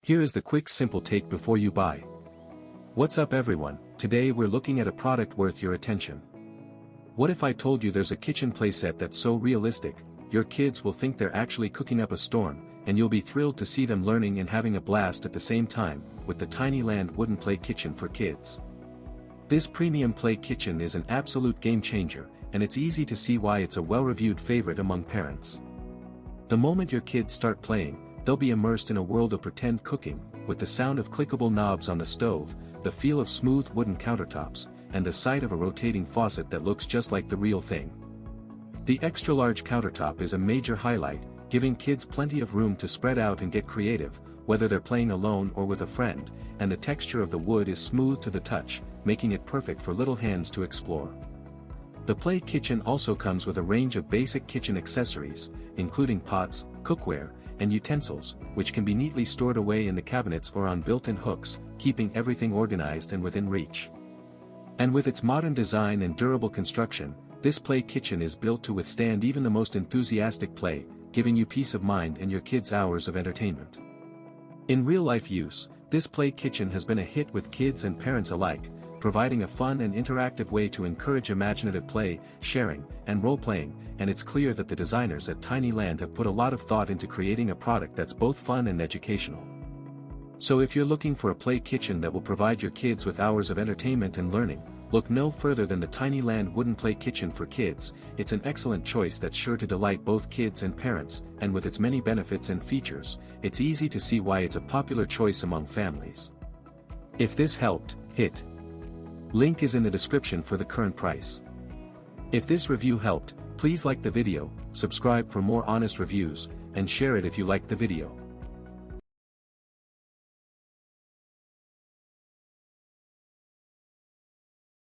Here is the quick simple take before you buy. What's up everyone, today we're looking at a product worth your attention. What if I told you there's a kitchen playset that's so realistic, your kids will think they're actually cooking up a storm, and you'll be thrilled to see them learning and having a blast at the same time, with the Tinyland wooden play kitchen for kids. This premium play kitchen is an absolute game changer, and it's easy to see why it's a well-reviewed favorite among parents. The moment your kids start playing, they'll be immersed in a world of pretend cooking, with the sound of clickable knobs on the stove, the feel of smooth wooden countertops, and the sight of a rotating faucet that looks just like the real thing. The extra-large countertop is a major highlight, giving kids plenty of room to spread out and get creative, whether they're playing alone or with a friend, and the texture of the wood is smooth to the touch, making it perfect for little hands to explore. The play kitchen also comes with a range of basic kitchen accessories, including pots, cookware, and utensils, which can be neatly stored away in the cabinets or on built-in hooks, keeping everything organized and within reach. And with its modern design and durable construction, this play kitchen is built to withstand even the most enthusiastic play, giving you peace of mind and your kids hours of entertainment. In real-life use, this play kitchen has been a hit with kids and parents alike, providing a fun and interactive way to encourage imaginative play, sharing, and role-playing, and it's clear that the designers at Tinyland have put a lot of thought into creating a product that's both fun and educational. So if you're looking for a play kitchen that will provide your kids with hours of entertainment and learning, look no further than the Tinyland wooden play kitchen for kids. It's an excellent choice that's sure to delight both kids and parents, and with its many benefits and features, it's easy to see why it's a popular choice among families. If this helped, hit link is in the description for the current price. If this review helped, please like the video, subscribe for more honest reviews, and share it if you liked the video.